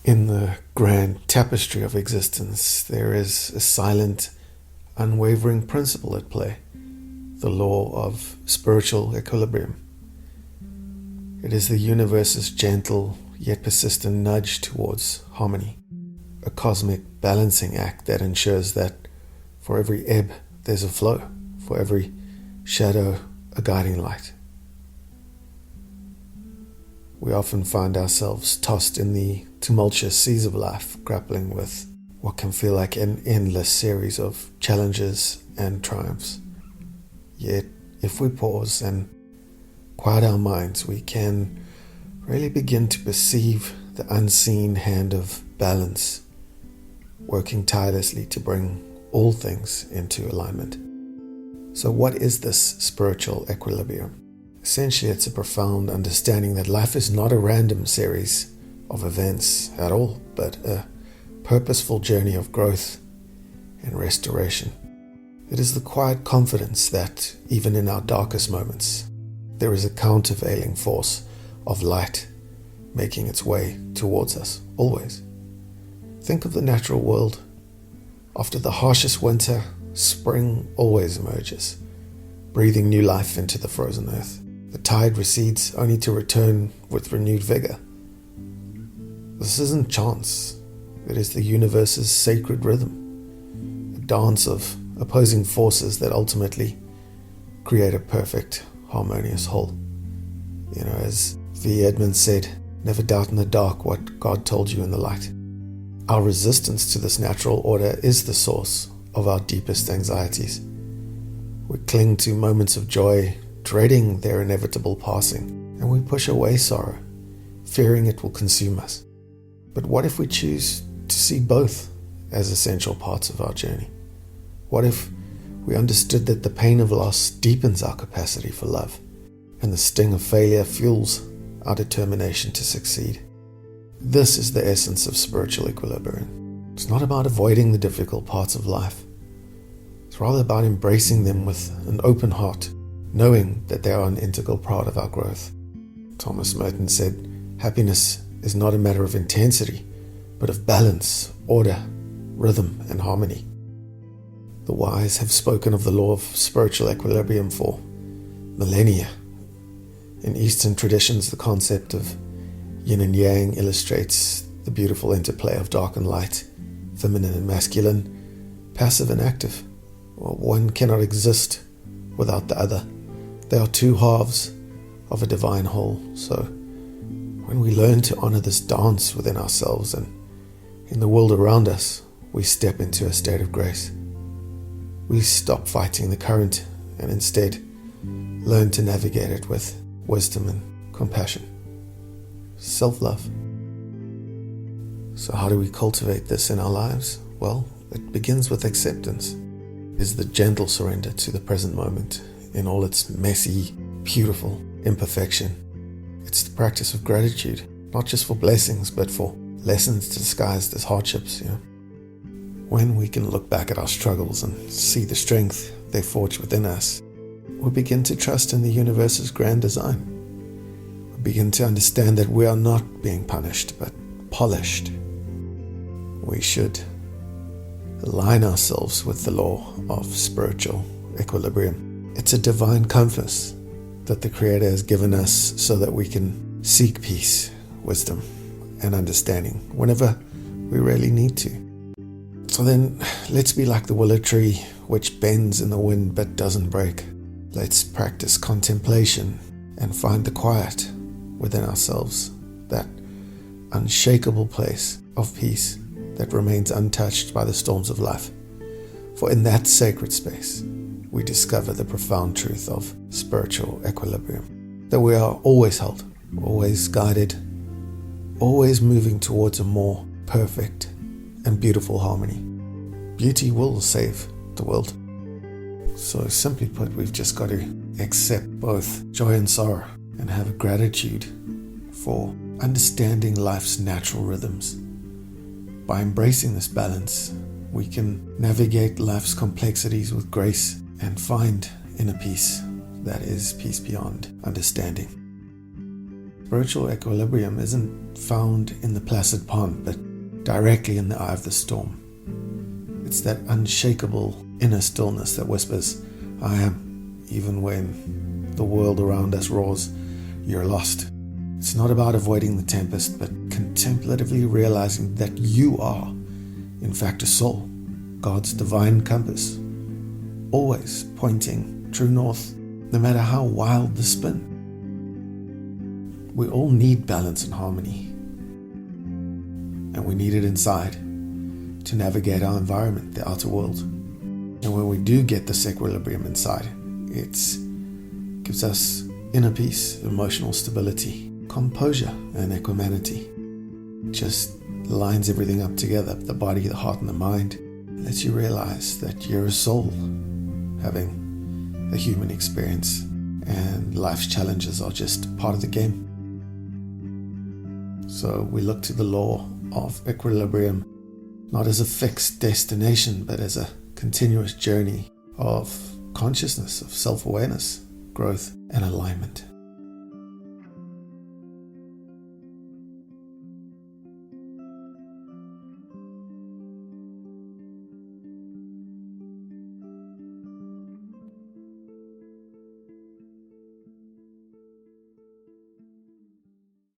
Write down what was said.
In the grand tapestry of existence, there is a silent, unwavering principle at play, the law of spiritual equilibrium. It is the universe's gentle yet persistent nudge towards harmony, a cosmic balancing act that ensures that for every ebb there's a flow, for every shadow a guiding light. We often find ourselves tossed in the tumultuous seas of life, grappling with what can feel like an endless series of challenges and triumphs. Yet, if we pause and quiet our minds, we can really begin to perceive the unseen hand of balance, working tirelessly to bring all things into alignment. So what is this spiritual equilibrium? Essentially, it's a profound understanding that life is not a random series of events at all, but a purposeful journey of growth and restoration. It is the quiet confidence that, even in our darkest moments, there is a countervailing force of light making its way towards us, always. Think of the natural world. After the harshest winter, spring always emerges, breathing new life into the frozen earth. The tide recedes only to return with renewed vigor. This isn't chance. It is the universe's sacred rhythm, a dance of opposing forces that ultimately create a perfect, harmonious whole. As V. Edmonds said, never doubt in the dark what God told you in the light. Our resistance to this natural order is the source of our deepest anxieties. We cling to moments of joy, dreading their inevitable passing, and we push away sorrow, fearing it will consume us. But what if we choose to see both as essential parts of our journey? What if we understood that the pain of loss deepens our capacity for love, and the sting of failure fuels our determination to succeed? This is the essence of spiritual equilibrium. It's not about avoiding the difficult parts of life. It's rather about embracing them with an open heart, knowing that they are an integral part of our growth. Thomas Merton said, happiness is not a matter of intensity, but of balance, order, rhythm, and harmony. The wise have spoken of the law of spiritual equilibrium for millennia. In Eastern traditions, the concept of yin and yang illustrates the beautiful interplay of dark and light, feminine and masculine, passive and active. One cannot exist without the other. They are two halves of a divine whole. So when we learn to honor this dance within ourselves and in the world around us, we step into a state of grace. We stop fighting the current and instead learn to navigate it with wisdom and compassion. Self-love. So how do we cultivate this in our lives? Well, it begins with acceptance. It is the gentle surrender to the present moment in all its messy, beautiful imperfection. It's the practice of gratitude, not just for blessings, but for lessons disguised as hardships. When we can look back at our struggles and see the strength they forge within us, we begin to trust in the universe's grand design. We begin to understand that we are not being punished, but polished. We should align ourselves with the law of spiritual equilibrium. It's a divine compass that the Creator has given us so that we can seek peace, wisdom, and understanding whenever we really need to. So then, let's be like the willow tree, which bends in the wind but doesn't break. Let's practice contemplation and find the quiet within ourselves, that unshakable place of peace that remains untouched by the storms of life. For in that sacred space, we discover the profound truth of spiritual equilibrium, that we are always held, always guided, always moving towards a more perfect and beautiful harmony. Beauty will save the world. So simply put, we've just got to accept both joy and sorrow and have gratitude for understanding life's natural rhythms. By embracing this balance, we can navigate life's complexities with grace and find inner peace that is peace beyond understanding. Spiritual equilibrium isn't found in the placid pond, but directly in the eye of the storm. It's that unshakable inner stillness that whispers, "I am," even when the world around us roars, "You're lost." It's not about avoiding the tempest, but contemplatively realizing that you are, in fact, a soul, God's divine compass, always pointing true north, no matter how wild the spin. We all need balance and harmony, and we need it inside to navigate our environment, the outer world. And when we do get this equilibrium inside, it gives us inner peace, emotional stability, composure, and equanimity. It just lines everything up together, the body, the heart, and the mind. It lets you realize that you're a soul having a human experience, and life's challenges are just part of the game. So we look to the law of equilibrium not as a fixed destination, but as a continuous journey of consciousness, of self-awareness, growth, and alignment.